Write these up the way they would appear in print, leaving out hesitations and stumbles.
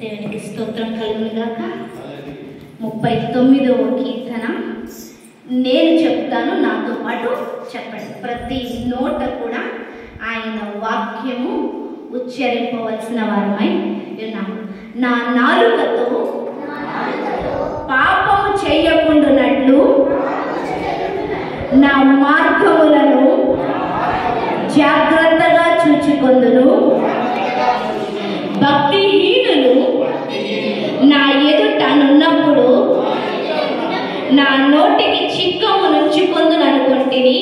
దేవునికి స్తోత్రం కలుగునుగాక. 39వ కీర్తన నేను చెప్తాను, నాతో పాటు చెప్పండి. ప్రతి నోట కూడా ఆయన వాక్యము ఉచ్చరింపవలసిన వారమై ఉన్నాము. నా నాలుకతో పాపము చేయకుండానట్లు నా మార్గములను జాగ్రత్తగా చూచుకొందును. భక్తిహీనులు నా ఎదుట నున్నప్పుడు నా నోటికి చిక్కము నుంచుకొందును అనుకుంటుని.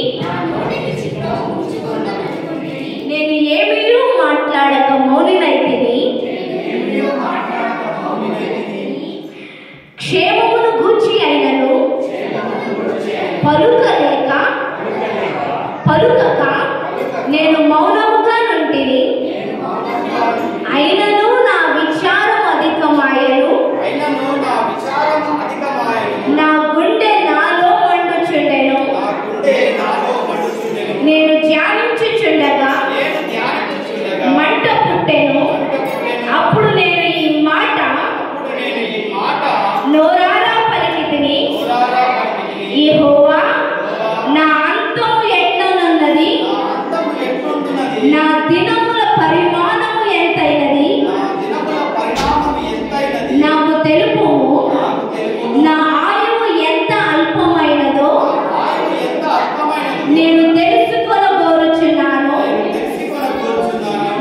నేను ఏమీ మాట్లాడక మౌనినైతిని. క్షేమమును గూర్చి అయినను పలుకక నేను మౌనముగా నుంటిని. అయినను నా విచారం అధికమాయను. నా గుండె నాలో మండుచుండెను. నేను ధ్యానించుచుండగా మంట పుట్టెను. అప్పుడు నేను ఈ మాట నోరారా పలికితిని. యెహోవా, నా అంతం ఎట్లనున్నది? నా దినముల పరిమాణము ఎంతైనది? నాకు తెలుపుము. నా ఆయువు ఎంత అల్పమైనదో నేను తెలుసుకొనగోరుచున్నాను.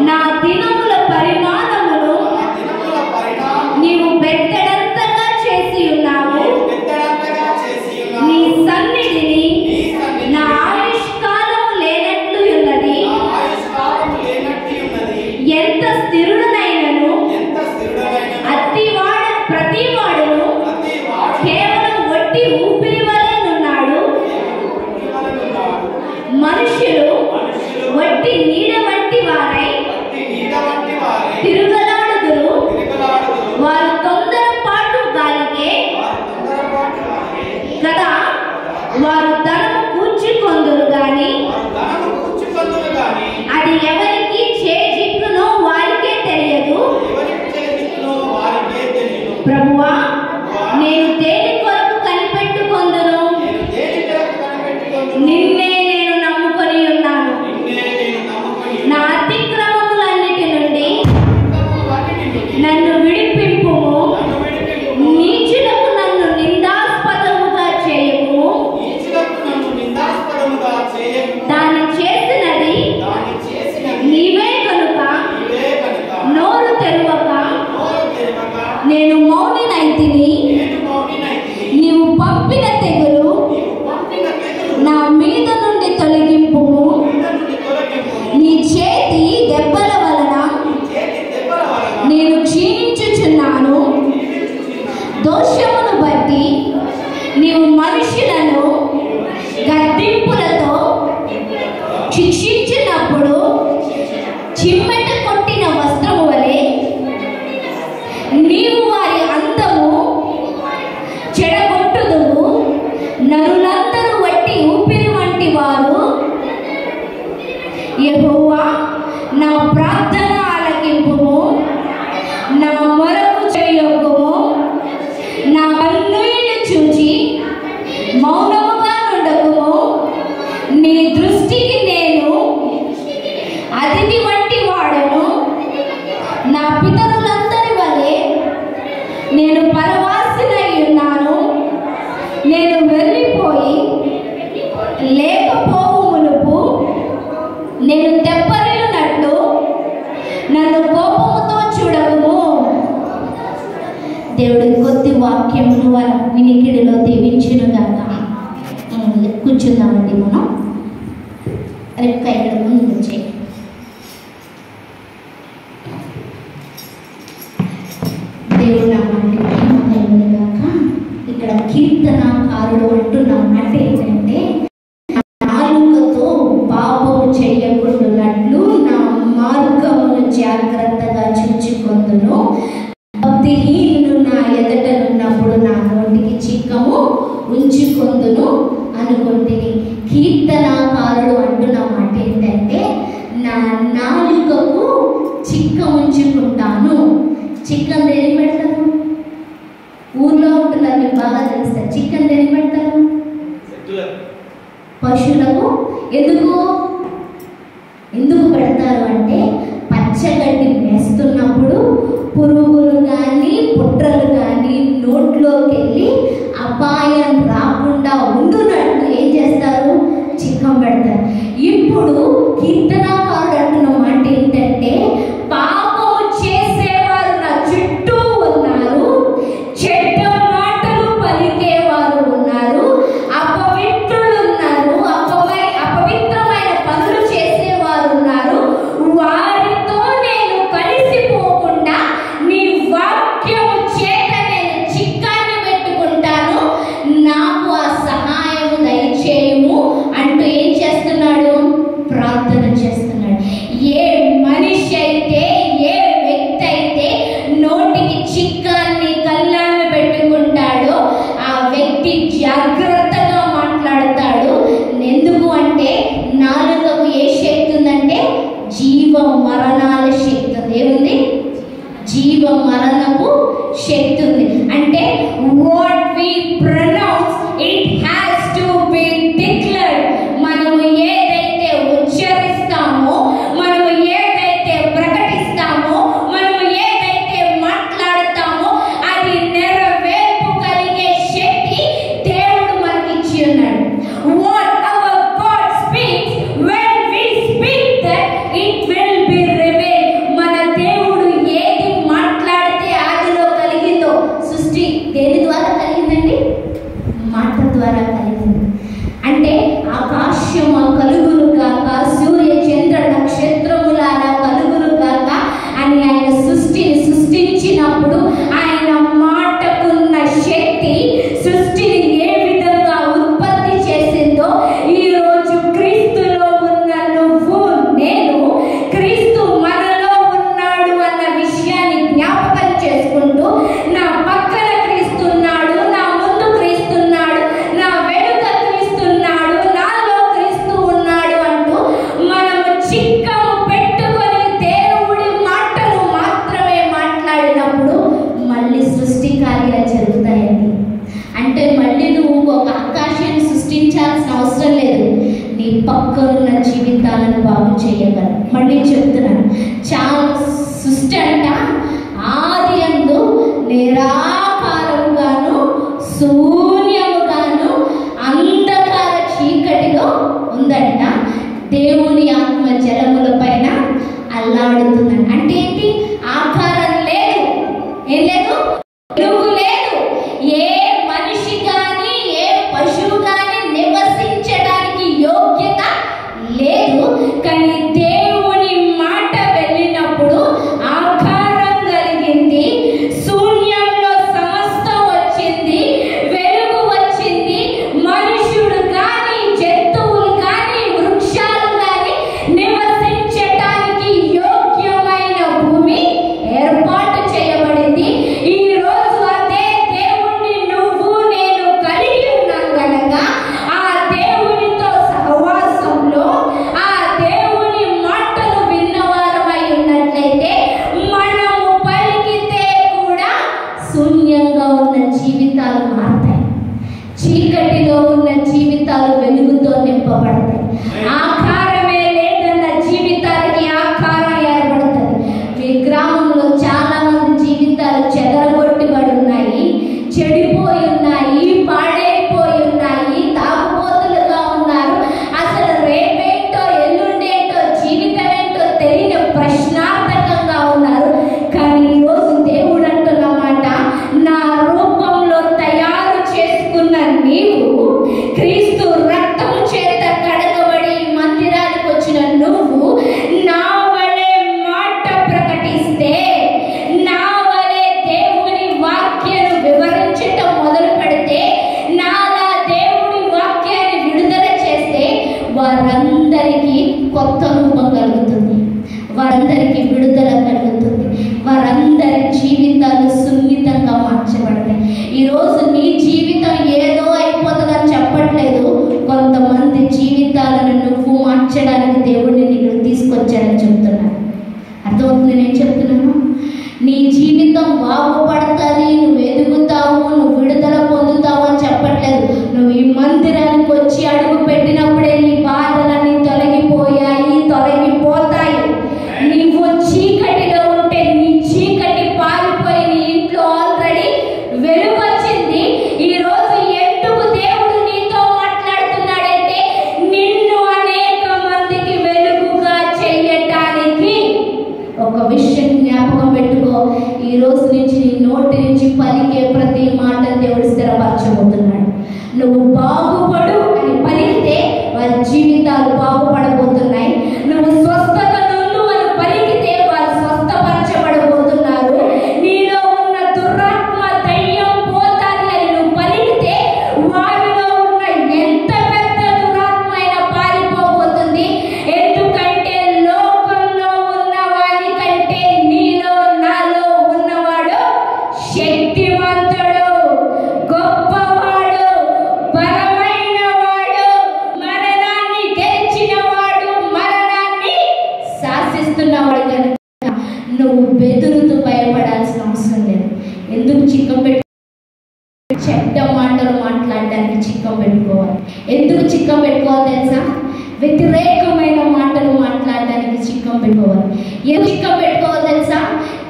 నా దినముల పరిమాణమును నీవు బెత్తడంతగా చేసి ఉన్నావు. నీ సన్నిధిని నా ఆయుష్కాలము లేనట్లు ఉన్నది. ఎంత స్థిరుడనైనను ప్రతివాడును కేవలం వట్టి ఊపిరి వలెనున్నాడు. మనుషులు వట్టి నీడ వంటి వారై తిరుగలాడుదురు. వారు తొందరపాటు గాలికే కదా వారు ధనము కూర్చుకొందురు గాని అది ఎవరికి చేజిక్కునో వారికే తెలియదు. ప్రభువా, నేను దేని కొరకు కనిపెట్టుకొందును? నిన్నే నేను నమ్ముకొని ఉన్నాను. నా అతిక్రమములన్నిటి నుండి నన్ను విడిపింపుము. నీచులకు నన్ను నిందాస్పదముగా చేయము. దాని చేసినది నీవే కనుక నోరు తెరవక నేను మౌనినైతిని. నీవు పంపిన తెగులు నా మీద నుండి తొలగింపుము. నీ చేతి దెబ్బల వలన నేను క్షీణించుచున్నాను. దోషమును బట్టి నీవు మనుషులను గద్దింపులతో శిక్షించినప్పుడు చిమ్మెట కొట్టిన వస్త్రము వలె నీవు వారి అందము చెడగొట్టుదువు. నరులందరూ వట్టి ఊపిరి వంటి వారు. యెహోవా, నా ప్రార్థన ఆలకింపుము. నా మొరకు చెయ్యొగ్గుము. నా కన్నీళ్లు చూచి మౌనముగా నుండకుము. నీ దృష్టికి నేను అతిథి వంటి వాడను. నా పితరులందరి వలె నేను పరవాసినై ఉన్నాను. నేను వెళ్ళిపోయి లేకపోవు మునుపు నేను తెప్పరిల్లునట్లు నన్ను కోపముతో చూడకుము. దేవుడి కొద్ది వాక్యమును వారి వినికిడిలో దీవించునుగాక. కూర్చుందామండి మనం. రేపు ఇక్కడ ముందు నుంచి దేవుడు నామానికి మహిమ కలుగునుగాక. ఇక్కడ కీర్తనకారుడు అంటున్న మాట ఏంటంటే, నాలుకతో పాపము చేయకుండానట్లు నా మార్గమును జాగ్రత్తగా చూచుకొందును. భక్తిహీనులు నా ఎదుటనున్నప్పుడు నా నోటికి చిక్కము ఉంచుకొందును అనుకుంటుని. కీర్తనకారుడు అంటున్న మాట ఏంటంటే, నా నాలుకకు చిక్క ఎందుకు పెడతారు అంటే పచ్చగడ్డి వేస్తున్నప్పుడు పురుగులు కానీ పుట్రలు కానీ నోట్లోకి వెళ్ళి అపాయం రాకుండా ఉండునట్టు ఏం చేస్తారు? చిక్కం పెడతారు. ఇప్పుడు కీర్తనాకారుడు అంటున్న మాట ఏంటంటే, పాపము చేసేవారు నా చుట్టూ ఉన్నారు, చెడ్డ మాటలు పలికేవారు ఉన్నారు, అపవిత్రులు ఉన్నారు, అపవిత్రమైన పనులు చేసేవారు ఉన్నారు. వారితో నేను కలిసిపోకుండా నీ వాక్యము చేత నేను చిక్కాన్ని పెట్టుకుంటాను, నాకు ఆ సహాయం దయచేయము అంటూ ఏం చేస్తున్నాడు? ప్రార్థన చేస్తున్నాడు. ఏ మనిషి అయితే, ఏ వ్యక్తి అయితే నోటికి చిక్కాన్ని కళ్ళాన్ని పెట్టుకుంటాడో ఆ వ్యక్తి జాగ్రత్తగా మాట్లాడతాడు. ఎందుకు అంటే నాలుకకు ఏ శక్తి ఉందంటే జీవ మరణాల శక్తి ఉంది. ఏముంది? జీవ మరణపు శక్తి ఉంది. అంటే what we pronounce it has to be declared. మనము ఏదైతే ఉచ్చరిస్తామో, మనము ఏదైతే ప్రకటిస్తామో, మనము ఏదైతే మాట్లాడతామో అది నెరవేర్పు కలిగే శక్తి దేవుడు మనకి ఇచ్చి ఉన్నాడు. What our God speaks, when we speak that it will be revealed. మన దేవుడు ఏది మాట్లాడితే ఆదిలో కలిగిందో, సృష్టి దేని ద్వారా కలిగిందండి? మాట ద్వారా కలిగింది. అంటే ఆకాశము కలుగును గాక, సూర్య చంద్ర నక్షత్రములారా కలుగును గాక అని ఆయన సృష్టిని సృష్టించినప్పుడు ఆయన మాటకున్న శక్తి సృష్టిని ఏ విధంగా ఉత్పత్తి చేసిందో, ఈరోజు క్రీస్తులో ఉన్న నువ్వు నేను, క్రీస్తు మనలో ఉన్నాడు అన్న విషయాన్ని జ్ఞాపకం చేసుకుంటూ, నా పక్కన క్రీస్తున్నాడు, నా ముందు క్రీస్తున్నాడు, నా వెనుక క్రీస్తున్నాడు, నాలో క్రీస్తు ఉన్నాడు అంటూ మనము చిక్కము పెట్టుకొని దేవుడి మాటలు మాత్రమే మాట్లాడినప్పుడు మళ్ళీ సృష్టి కార్యాలు జరుగుతాయండి. అంటే మళ్ళీ నువ్వు ఒక ఆకాశాన్ని సృష్టించాల్సిన అవసరం లేదు, నీ పక్కనున్న జీవితాలను బాగు చేయగలరు. మళ్ళీ చెప్తున్నాను, చాలా సృష్టి అంట ఆది యందు నిరాకారముగాను శూన్యముగాను అంధకార చీకటిలో ఉందంట. దేవుని ఆత్మ జలముల పైన అల్లాడుతుందంట. అంటే ఏంటి? ఆకారం లేదు, ఏం లేదు, వెలుగు లేదు. ఏ మనిషి కానీ ఏ పశువు కానీ నివసించడానికి యోగ్యత లేదు. కానీ దేవుని మాట వెళ్ళినప్పుడు ఆకారం కలిగింది, శూన్యంలో సమస్తం వచ్చింది, వెలుగు వచ్చింది. మనుషుడు కానీ జంతువులు కానీ వృక్షాలు కానీ నివసించటానికి యోగ్యమైన భూమి ఏర్పాటు చేయబడింది. ఈ రోజు అదే దేవుణ్ణి నువ్వు నేను కలిగి ఉన్నాం గనక ఆ దేవునితో సహవాసంలో, ఆ దేవుని మాటలు విన్నవారమై ఉన్నట్లయితే మనము పలికితే కూడా శూన్యంగా ఉన్న జీవితాలు మారుతాయి, చీకటిలో ఉన్న జీవితాలు వెలుగుతో నింపబడతాయి. ఆకారమే లేదన్న జీవితానికి ఆకారం ఏర్పడుతుంది. మీ గ్రామంలో చాలా మంది జీవితాలు చెదరగొట్టుబడి ఉన్నాయి, చెడిపోయి ఉన్నాయి, పాడైపోయి ఉన్నాయి, తాగుబోతులుగా ఉన్నారు. అసలు రేపేంటో ఎల్లుండేంటో జీవితం ఏంటో తెలియని ప్రశ్నార్థకంగా ఉన్నారు. కానీ ఈరోజు దేవుడు అంటున్న మాట, నా రూపంలో తయారు చేసుకున్న నీవు, క్రీస్తు రక్తము చేత కడగబడి మందిరానికి వచ్చిన నువ్వు నా వలె మాట ప్రకటిస్తే, నా వలె దేవుని వాక్యాన్ని వివరించటం మొదలు పెడితే, నాలా దేవుని వాక్యాన్ని విడుదల చేస్తే వారందరికీ కొత్త రూపం కలుగుతుంది, వారందరికీ విడుదల కలుగుతుంది, వారందరి జీవితాలు సున్నితంగా మార్చబడతాయి. ఈరోజు నీ జీవితం ఏదో అయిపోతుందని చెప్పట్లేదు, కొంతమంది జీవితాలను నువ్వు మార్చడానికి దేవుడిని నీకు తీసుకొచ్చాడని చెప్తున్నాను. అర్థమవుతుంది నేను చెప్తున్నాను? నీ జీవితం బాగుపడుతుంది, నువ్వు ఎదుగుతావు, నువ్వు విడుదల పొందుతావు అని చెప్పట్లేదు. నువ్వు ఈ మందిరానికి వచ్చి అడుగు పెట్టినప్పుడే నీ బాధలన్నీ ఈ రోజు నుంచి నీ నోటి నుంచి పలికే ప్రతి మాట దేవుడు స్థిరపరచబోతున్నాడు. నువ్వు బాగుపడు అని పలికితే వారి జీవితాలు బాగుపడబోతున్నాయి. నువ్వు స్వస్థత నుండి అని పలికితే వారు స్వస్థపరచబడబోతున్నారు. నీలో ఉన్న దురాత్మ దయ్యం పోతాది అని నువ్వు పలికితే వారిలో ఉన్న ఎంత పెద్ద దురాత్మ అయినా పారిపోబోతుంది. ఎందుకంటే లోకంలో ఉన్న వారి కంటే నీలో నాలో ఉన్నవాడు శక్తివంతుడు, గొప్పవాడు, బలమైన వాడు, మరణాన్ని గెలిచిన వాడు, మరణాన్ని శాసిస్తున్నవాడు. కనుక నువ్వు బెదురుతూ భయపడాల్సిన అవసరం లేదు. ఎందుకు చిక్కం పెట్టు? చెడ్డ మాటలు మాట్లాడడానికి చిక్కం పెట్టుకోవాలి. ఎందుకు చిక్కం పెట్టుకోవాలి తెలుసా? వ్యతిరేకమైన మాటలు మాట్లాడడానికి చిక్కం పెట్టుకోవాలి. ఎందుకు చిక్కం పెట్టుకోవాలి తెలుసా?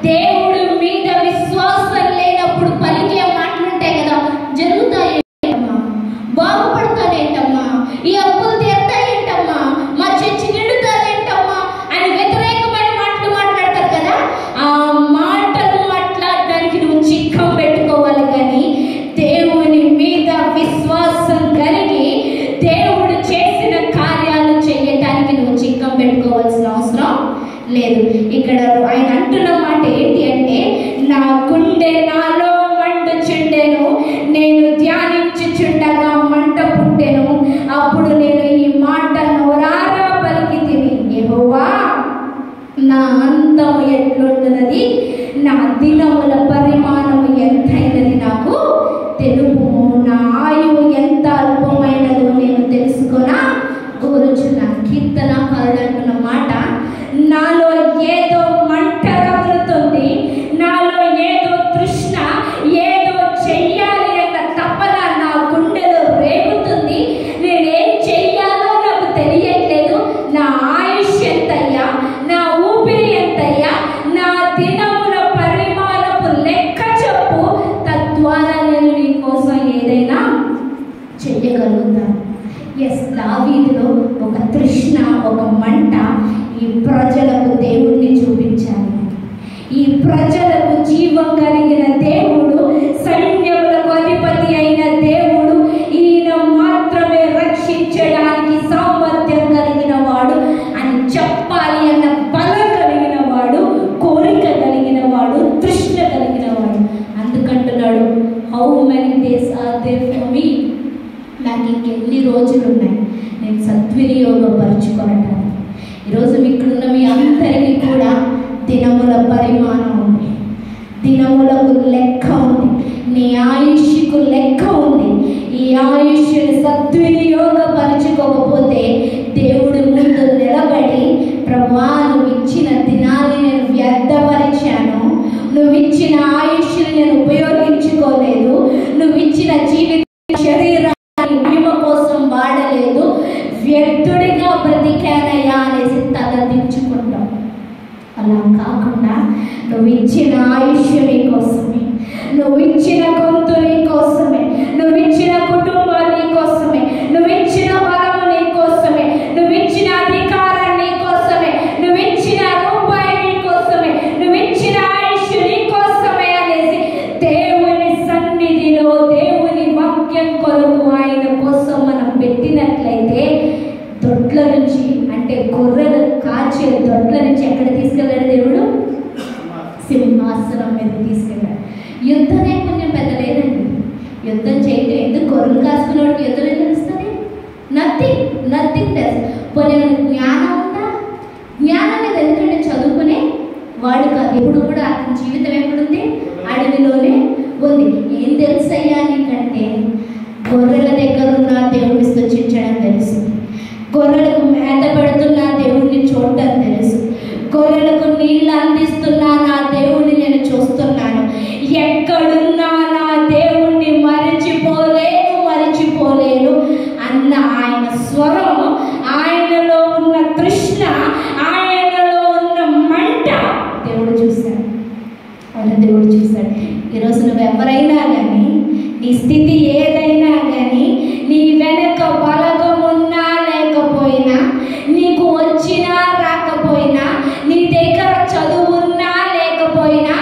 దేవుడు మీద విశ్వాసం లేనప్పుడు పలికే మాటలు ఉంటాయి కదా, జరుగుతాయేంటమ్మా, బాగుపడతానేంటమ్మా, ఈ అప్పులు తీరుతాయేంటమ్మా, మా చర్చి నిండుతాదేంటమ్మా అని వ్యతిరేకమైన మాటలు మాట్లాడతారు కదా. ఆ మాటలు మాట్లాడడానికి నువ్వు చిక్కం పెట్టుకోవాలి. కానీ దేవుని మీద విశ్వాసం కలిగి దేవుడు చేసిన కార్యాలు చేయటానికి నువ్వు చిక్కం పెట్టుకోవాల్సిన అవసరం లేదు. ఇక్కడ ఆయన అంటున్న మాట ఏంటి అంటే, నా గుండె నాలో మండుచుండెను, నేను ధ్యానించుచుండగా మంట పుట్టెను, అప్పుడు నేను ఈ మాట నోరారా పలికితిని, యెహోవా నా అంతము ఎట్లుంటున్నది, నా దినముల పరిమాణము ఎంతైనది నాకు తెలుపుము, నా ఆయువు ఎంత అల్పమైనదో నేను తెలుసుకొనా కోరుచున్నాను. కీర్తనకారుడు అంటున్న మాట, నాలో ఏదో మంట రగులుతుంది, నాలో ఏదో తృష్ణ, ఏదో చెయ్యాలి అన్న తపన నా గుండెలో రేగుతుంది. నేనేం చెయ్యాలో నాకు తెలియట్లేదు. నా ఆయుష్ ఎంతయ్యా, నా ఊపిరి ఎంతయ్యా, నా దినముల పరిమాణపు లెక్క చెప్పు, తద్వారా నేను నీ కోసం ఏదైనా చెయ్యగలుగుతాను. దావీదులో ఒక తృష్ణ, ఒక మంట, ఈ ప్రజలకు దేవుణ్ణి చూపించాలి. ఈ ప్రజలకు జీవం కలిగిన దేవుడు, సైన్యములకు అధిపతి అయిన దేవుడు, ఈయన మాత్రమే రక్షించడానికి సామర్థ్యం కలిగిన వాడు అని చెప్పాలి అన్న బలం కలిగిన వాడు, కోరిక కలిగిన వాడు, తృష్ణ కలిగిన వాడు. అందుకంటున్నాడు, how many days are there for me, నాకు ఇంకెన్ని రోజులు ఉన్నాయి నేను సద్వినియోగపరచుకోవటానికి. ఈరోజు ఇక్కడున్న మీ అందరికీ కూడా దినముల పరిమాణం ఉంది, దినములకు లెక్క ఉంది, నీ ఆయుష్కు లెక్క ఉంది. ఈ ఆయుష్ని సద్వినియోగపరచుకోకపోతే దేవుడి ముందు నిలబడి, ప్రభువా నువ్వు ఇచ్చిన దినాన్ని నేను వ్యర్థపరిచాను, నువ్వు ఇచ్చిన ఆయుష్ని నేను ఉపయోగించుకోలేదు, నువ్వు ఇచ్చిన జీవిత శరీరాన్ని మహిమ కోసం వాడలేదు, వ్యర్థుడిగా బ్రతికానయ్యా అనేసి తలదించుకుంటాం. అలా కాకుండా నువ్వు ఇచ్చిన ఆయుష్ నీ కోసమే, నువ్వు ఇచ్చిన గొంతు నీ కోసమే, నువ్వు ఇచ్చిన కుటుంబం నీ కోసమే, నువ్వు ఇచ్చిన బలము నీ కోసమే, నువ్వు ఇచ్చిన అధికారం నీ కోసమే, నువ్వు ఇచ్చిన రూపాయి నీ కోసమే, నువ్వు ఇచ్చిన ఆయుష్ నీ కోసమే అనేసి దేవుని సన్నిధిలో దేవుని వాక్యం కొరకు ఆయన కోసం మనం పెట్టినట్లయితే దొడ్ల నుంచి, అంటే గొర్రెలు కాచే దొడ్ల నుంచి ఎక్కడ తీసుకెళ్ళాడు దేవుడు? సింహాసనం మీద తీసుకెళ్ళాడు. యుద్ధ నైపుణ్యం పెద్ద లేదండి. యుద్ధం చేయటం ఎందుకు? గొర్రెలు కాసుకునేవాడికి యుద్ధం ఏం తెలుస్తుంది? నథింగ్ తెలుసు. పోనీ జ్ఞానం ఉందా? జ్ఞానం మీద ఎందుకంటే చదువుకునే వాడు కాదు. ఎప్పుడు కూడా అతని జీవితం ఎక్కడుంది? అడవిలోనే ఉంది. ఏం తెలుసయ్యా నీకంటే గొర్రెల దగ్గర ఉన్న దేవుడిని స్తుతించడం తెలుసు, గొర్రెలకు మేత పెడుతున్నా దేవుడిని చూడటం తెలుసు, గొర్రెలకు నీళ్ళు అందిస్తున్నా నా దేవుడిని నేను చూస్తున్నాను, ఎక్కడున్నా నా దేవుణ్ణి మరిచిపోలేను అన్న ఆయన స్వరం, ఆయనలో ఉన్న తృష్ణ, ఆయనలో ఉన్న మంట దేవుడు చూశాడు. దేవుడు చూశాడు. ఈరోజు నువ్వు ఎవరైనా కానీ, నీ స్థితి ఏదైనా కానీ, నీ వెనక బలగం ఉన్నా లేకపోయినా, నీకు వచ్చినా రాకపోయినా, నీ దగ్గర చదువున్నా లేకపోయినా,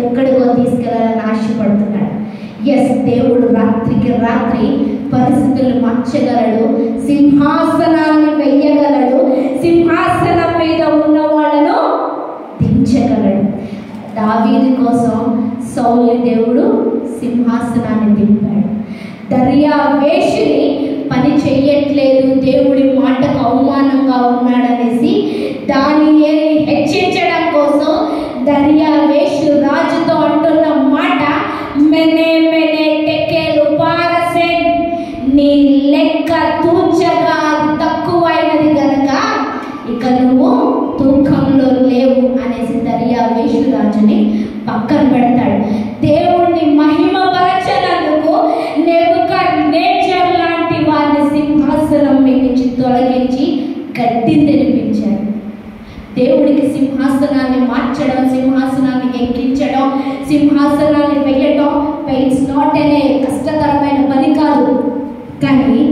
ఎక్కడికో తీసుకెళ్లాలని ఆశపడుతున్నాడు. ఎస్, దేవుడు రాత్రికి రాత్రి పరిస్థితులు మార్చగలడు, సింహాసనాన్ని వెయ్యగలడు, సింహాసనం మీద ఉన్న వాళ్ళను దించగలడు. దావీదు కోసం సౌలు దేవుడు సింహాసనాన్ని దింపాడు. దర్యావేషుని పని చెయ్యట్లేదు, దేవుడి మాటకు అవమానంగా ఉన్నాడనేసి దానియేలుని హెచ్చరించడం కోసం దర్యావేషు రాజుతో అంటున్న మాట, మెనే మెనే టెకెలు పారసెన్, నీ లెక్క తూచగా అది తక్కువైనది గనక ఇక నువ్వు తూకంలో లేవు అనేసి దర్యావేషు రాజుని పక్కన పెడతాడు. దేవుణ్ణి మహిమపరచనందుకు నెబుకద్నెజర్ లాంటి వారిని సింహాసనం మీద నుంచి తొలగించి గడ్డి తెరిపించాడు. దేవుడికి సింహాసనాన్ని మార్చడం, సింహాసనాన్ని ఎక్కించడం, సింహాసనాన్ని వెయ్యడం ఇట్స్ నాట్ అనే కష్టతరమైన పని కాదు. కానీ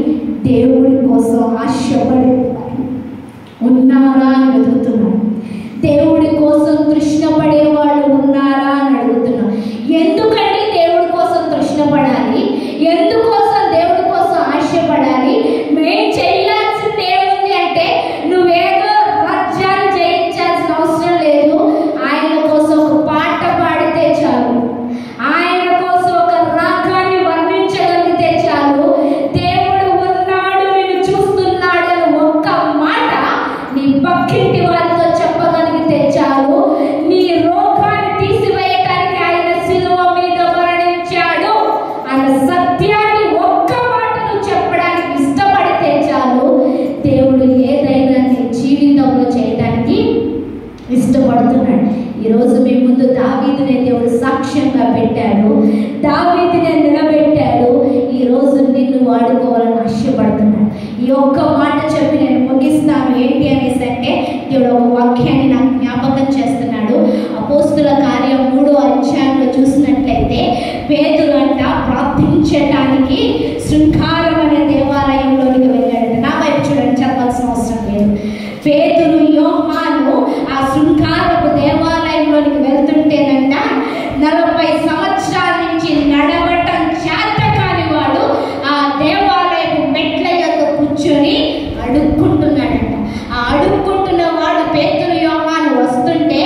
దేవుడి కోసం ఆశపడి ఉన్నారా అని వెతుకుతున్నాడు. దేవుడి కోసం తృష్ణపడే వాళ్ళు ఉన్నారా అని అడుగుతున్నాం. ఎందుకంటే దేవుడి కోసం తృష్ణపడాలి, ఎందుకోసం దేవుడి కోసం ఆశపడాలి? మేం చేయాల్సింది ఏముంది అంటే, నువ్వేదో రాజ్యాలు జయించాల్సిన అవసరం లేదు. ఆయన కోసం ఒక పాట పాడితే చాలు, ఆయన కోసం ఒక రాగాన్ని వర్ణించగలిగితే చాలు. దేవుడు ఉన్నాడు, నిన్ను చూస్తున్నాడు అని ఒక్క మాట నీ పక్కింటి వారితో చెప్పగలిగితే చాలు. నీ రోగాన్ని తీసివేయటానికి ఆయన శిలువ మీద మరణించాడు అన్న సత్యాన్ని ఒక్క మాటను చెప్పడానికి ఇష్టపడితే చాలు. దేవుడు ఏదైనా నీ జీవితంలో చేయడానికి ఇష్టపడుతున్నాడు. ఈరోజు మీ ముందు దావీదునే దేవుడు సాక్ష్యంగా పెట్టాడు, దావీదునే నిలబెట్టాడు. ఈరోజు నిన్ను వాడుకోవాలని ఆశపడుతున్నాడు. ఈ ఒక్క మాట చెప్పి నేను ముగిస్తాను. ఏంటి అనేసి అంటే, దేవుడు ఒక వాక్యాన్ని నాకు జ్ఞాపకం చేస్తున్నాడు. అపోస్తుల కార్యం 3వ అధ్యాయంలో చూసినట్లయితే, పేతురు అంట ప్రార్థించటానికి శృంగారం అనే దేవాలయంలోనికి వెళ్ళాడు. నా వైపు చూడండి, చెప్పాల్సిన అవసరం లేదు. పేతురు యోహాను ఆ శృంగారపు దేవాలయంలోనికి వెళ్తుంటేనంట 40 సంవత్సరాల నుంచి నడవటం చేత కాని వాడు ఆ దేవాలయపు మెట్ల యొక్క కూర్చొని అడుక్కుంటున్నాడంట. ఆ అడుక్కుంటున్న వాడు పేతురు యోహాను వస్తుంటే,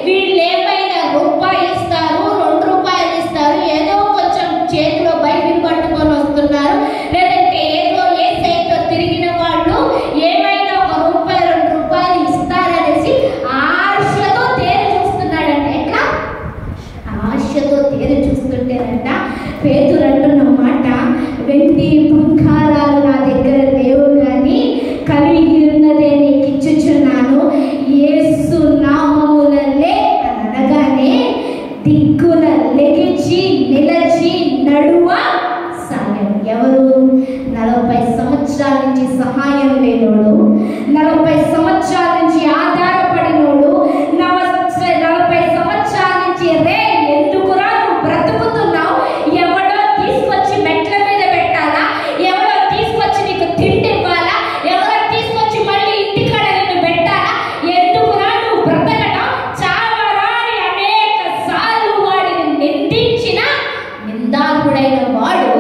వీళ్ళు ఏమైనా రూపాయి ఇస్తారు, 2 రూపాయలు ఇస్తారు, ఏదో కొంచెం చేతిలో బైబిల్ పట్టుకొని వస్తున్నారు, లేదంటే ఏదో ఏ సైట్లో తిరిగిన వాళ్ళు ఏమైనా 1 రూపాయి 2 రూపాయలు ఇస్తారనేసి ఆశతో తేరి చూస్తున్నాడంట. ఎట్లా ఆశతో తేరి చూస్తుంటేనంట పేతురు అంటున్న మాట, వెండి బంగారాలు నా దగ్గర లేవు, కానీ కలిగి ఉన్నదే నీకు ఇచ్చుచున్నాను, యేసు నామములనే అనగానే దిక్కున లెగిచి నిలచి నడువ సాగాడు. ఎవరు? 40 సంవత్సరాల నుంచి సహాయం లేనోడు, 40 సంవత్సరాల నుంచి ఆధారపడినోడు, 40 సంవత్సరాల నుంచి రే ఎందుకురా నువ్వు బ్రతుకుతున్నావు, ఎవడో తీసుకొచ్చి మెట్ల మీద పెట్టాలా, ఎవడో తీసుకొచ్చి నీకు తిండి ఇవ్వాలా, ఎవరో తీసుకొచ్చి మళ్ళీ ఇంటికాడ నిన్ను పెట్టాలా, ఎందుకురా నువ్వు బ్రతకటం, చావరా అని అనేక సార్లు వాడిని నిందించిన నిందాకుడైన వాడు,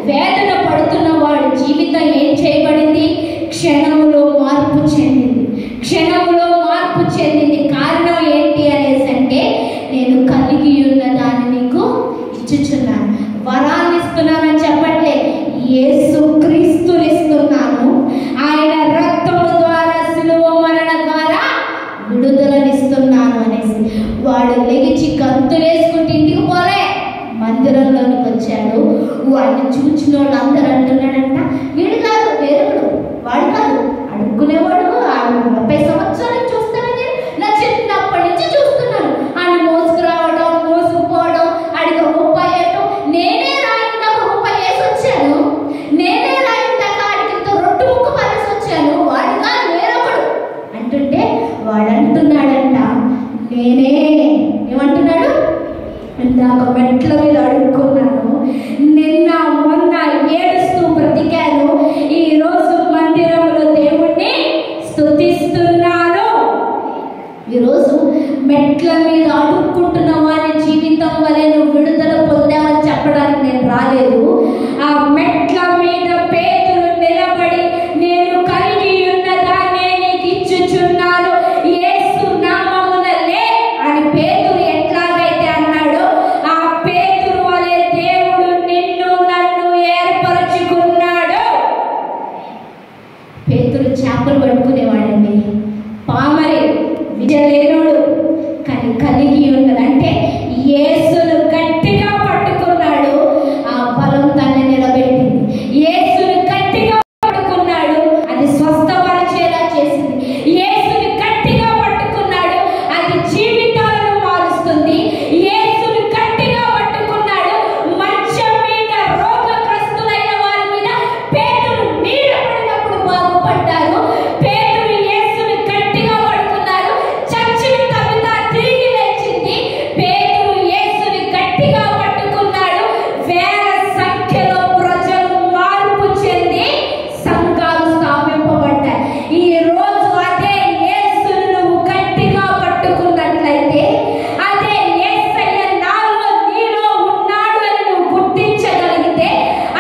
వేదన పడుతున్న వాడి జీవితం ఏం చేయబడింది? క్షణంలో మార్పు చెందింది. క్షణంలో మార్పు చెందింది. కారణం ఏంటి అనేసి అంటే, నేను కలిగి ఉన్న దాన్ని నీకు ఇచ్చుచున్నాను. వరాన్ని ఇస్తున్నానని చెప్పట్లే, యేసు క్రీస్తుని ఇస్తున్నాను. ఆయన రక్తము ద్వారా, శిలువ మరణ ద్వారా విడుదలనిస్తున్నాను అనేసి వాడు లెగిచి గంతులేసుకుంటూ ఇంటికి పోలే, మందిరంలోనికి వచ్చాడు. వాడిని చూచిన వాళ్ళు అందరూ అంటున్నాడంట, వీడు కాదు వేరుడు, వాడు కాదు అడుక్కునేవాడు, 30 సంవత్సరాల నుంచి చూస్తానని నా చిన్నప్పటి నుంచి చూస్తున్నాను. ఆయన మోసుకురావడం, మోసుకుపోవడం, అడిగి రూపాయి వేయటం, నేనే రాయిందాక రూపాయి వేసి వచ్చాను, నేనే రాయిందాక అడిగితో రొట్టు ముక్క పరేసి వచ్చాను, వాడు కాదు వేరొకడు అంటుంటే వాడు అంటున్నాడంట, నేనే ఏమంటున్నాడు, ఇందాక మెట్ల మీద అడుక్కున్నాను, నిన్న మొన్న ఏడుస్తూ బ్రతికాను, ఈ రోజు మందిరంలో దేవుణ్ణి స్తుతిస్తున్నాను. ఈరోజు మెట్ల మీద అడుక్కుంటున్న వారి జీవితం వలె నువ్వు విడుదల పొందావని చెప్పడానికి నేను రాలేదు. ఆ మెట్ల మీద పేతురు నిలబడి, నేను కలిగి ఉన్న దాన్నే నీకు ఇచ్చుచున్నాను, యేసు నామమున లే అని పేతురు ఎట్లాగైతే అన్నాడో, ఆ పేతురు వలె దేవుడు నిన్ను నన్ను ఏర్పరచుకున్నాడు. పేతురు చేపలు పట్టుకునేవాడండి, పామరి, విజయలేనోడు, కానీ కలిగి ఉన్నదంటే యేసును గట్టిగా పట్టుకున్నాడు. ఆ బలం తనని నిలబెట్టింది. యేసును గట్టిగా పట్టుకున్నాడు, అది స్వస్థపరిచేలా చేసింది. యేసుని గట్టిగా పట్టుకున్నాడు, అది జీవితాలను మారుస్తుంది. యేసుని గట్టిగా పట్టుకున్నాడు, మంచం మీద రోగగ్రస్తులైన వారి మీద పేతురు నీడ పడినప్పుడు బాగుపడ్డారు. పేతురు యేసుని గట్టిగా పట్టుకున్నాడు, చచ్చిన తబిత తిరిగి లేచింది. పేతురు యేసుని గట్టిగా పట్టుకున్నాడు, వేల సంఖ్యలో ప్రజలు మార్పు చెంది సంఘాలు స్థాపింపబడ్డాయి. ఈ రోజు అదే యేసును నువ్వు గట్టిగా పట్టుకున్నట్లయితే, అదే యేసయ్య నాలో నీలో ఉన్నాడు అని నువ్వు గుర్తించగలిగితే,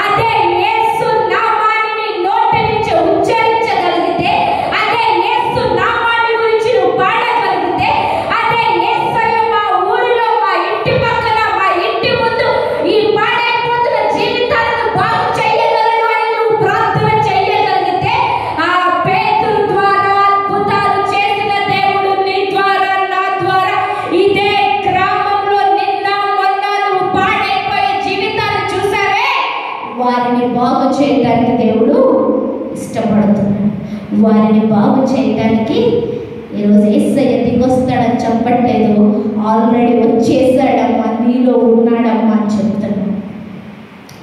అదే యేసు నామాన్ని నోటి నుంచి ఉచ్చరించగలిగితే, అదే యేసు నామాన్ని గురించి నువ్వు పాడగలిగితే, అదే యేసయ్య మా ఊరిలో, మా ఇంటి పక్కన, మా ఇంటి ముందు ఈ పాడైపోతున్న జీవితాలను బాగు చేయగలడు అని నువ్వు ప్రార్థన చేయగలిగితే, ఆ పేతురు ద్వారా అద్భుతాలు చేసిన దేవుడు నీ ద్వారా, నా ద్వారా, ఇదే గ్రామంలో నిన్న మొన్న నువ్వు పాడైపోయే జీవితాన్ని చూసావే, వారిని బాగు చేయడానికి దేవుడు ఇష్టపడుతున్నాడు. వారిని బాగు చేయడానికి ఈరోజు యేసయ్య దిగొస్తాడని చెప్పట్లేదు, ఆల్రెడీ వచ్చేసాడమ్మా, నీలో ఉన్నాడమ్మా అని చెప్తున్నాడు.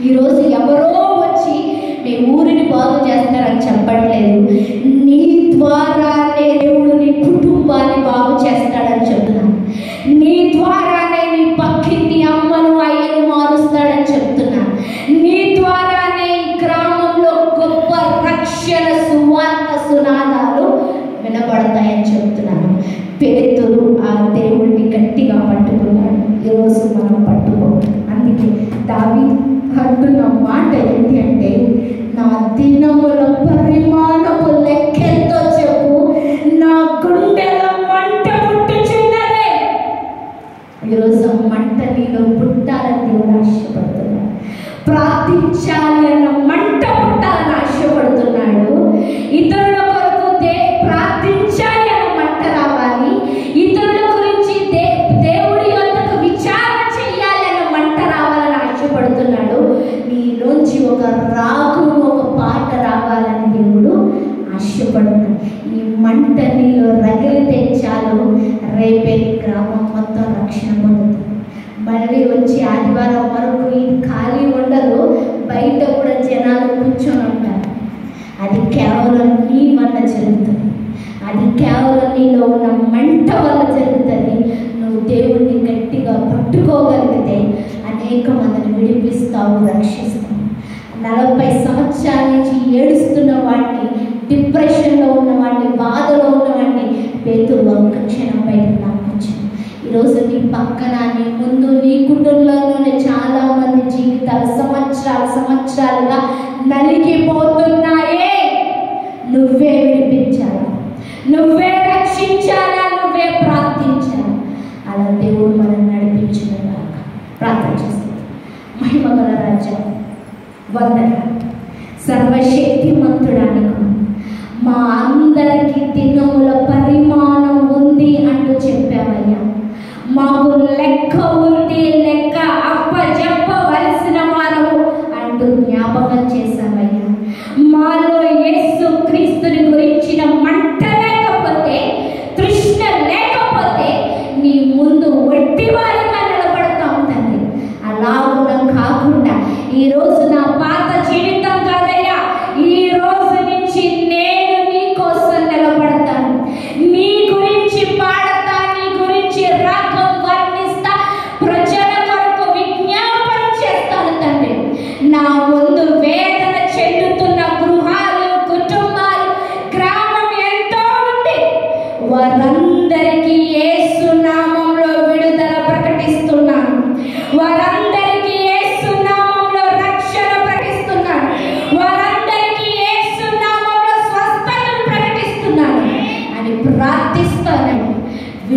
ఈరోజు ఎవరో వచ్చి మీ ఊరిని బాగు చేస్తారని చెప్పట్లేదు, నీ ద్వారానే దేవుడు నీ కుటుంబాన్ని బాగు చేస్తాడని చెప్తున్నాను. నీ ద్వారానే నీ పక్కింటి అమ్మను అయ్యను మారుస్తాడని చెప్తున్నాను. నీ ద్వారానే ఈ గ్రామంలో గొప్ప రక్షణ సువార్త సునాదాలు వినబడతాయని చెప్తున్నాను. పేతురు ఆ దేవుడిని గట్టిగా పట్టుకున్నాడు. ఈరోజు మనం పట్టుకోవాలి. అందుకే దావీదు అంటున్న మాట ఏంటి అంటే, నా దినముల పరిమాణపు లెక్కెంతో చెప్పు, నా గుండెలో మంట పుట్టుచున్నదే. ఈరోజు మంట నీలో పుట్టాలని దేవుడు ఆశపడుతున్నాడు. ప్రార్థించాలి అన్న మంట పుట్టాలని ఆశపడుతున్నాడు. ఇతరుల కొరకు ప్రార్థించాలి అన్న మంట రావాలి. ఇతరుల గురించి దేవుడి యొద్దకు విచారణ చేయాలి అన్న మంట రావాలని ఆశపడుతున్నాడు. నీలోంచి ఒక రాగును, ఒక పాట రావాలని దేవుడు ఆశపడుతున్నాడు. ఈ మంట నీలో రగిలితే చాలు, రేపే గ్రామం మొత్తం రక్షణ పొందుతుంది. మళ్ళీ వచ్చి ఆదివారం వరకు ఇది ఖాళీ ఉండదు, బయట కూడా జనాలు కూర్చొని ఉంటారు. అది కేవలం నీ వల్ల జరుగుతుంది. అది కేవలం నీలో ఉన్న మంట వల్ల జరుగుతుంది. నువ్వు దేవుణ్ణి గట్టిగా పట్టుకోగలిగితే అనేక మందిని విడిపిస్తావు, రక్షిస్తావు. 40 సంవత్సరాల నుంచి ఏడుస్తున్న వాడిని, డిప్రెషన్లో ఉన్నవాడిని, బాధలో ఉన్నవాడిని పేతురు ఒక్క క్షణం బయటకు లాక్కొచ్చాడు. ఈరోజు నీ పక్కన, నీ ముందు, నీ కుటుంబంలోనే చాలా మంది జీవితాలు సంవత్సరాలుగా నలిగిపోతున్నాయే. నువ్వే విడిపించాలా, నువ్వే రక్షించాలా, నువ్వే ప్రార్థించాలా. అలా దేవుడు మనం నడిపించుకున్నాక ప్రార్థన చేస్తాం. మహిమగల రాజా, వందనాలు. సర్వశక్తిమంతుడానికి మా అందరికీ దినముల పరిమాణం ఉంది అంటూ చెప్పావయ్యా. మాకు లెక్క ఉంది, లెక్క అప్పజెప్పవలసిన వారము అంటూ జ్ఞాపకం చేశావయ్యా. మాలో యేసు క్రీస్తుని గురించిన మంట లేకపోతే, తృష్ణ లేకపోతే నీ ముందు వట్టివారిగా నిలబడతాం తండ్రి. అలాగున కాకుండా ఈరోజు నా పాత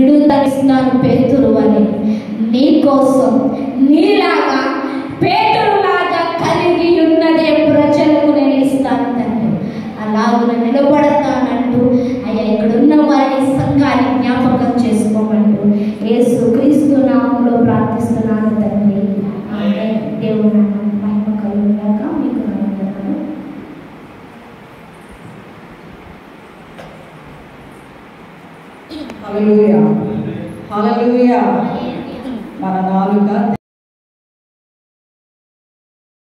విడుదలిస్తాను పేతురు అని. నీ కోసం నీలాగా పేతురులాగా కలిగి ఉన్నదే ప్రజలకు నేను ఇస్తాను తండ్రి. అలాగున నిలబడతానంటూ అయ్యా ఇక్కడ ఉన్న వారిని సంఘాన్ని జ్ఞాపకం చేసుకోమంటూ యేసు క్రీస్తు నామంలో ప్రార్థిస్తున్నాను తండ్రి. ఆమేన్. దేవుని నామానికి మహిమ కలుగుగాక. మీకు వందనాలు. హల్లెలూయా, హల్లెలూయా. మన నాలుక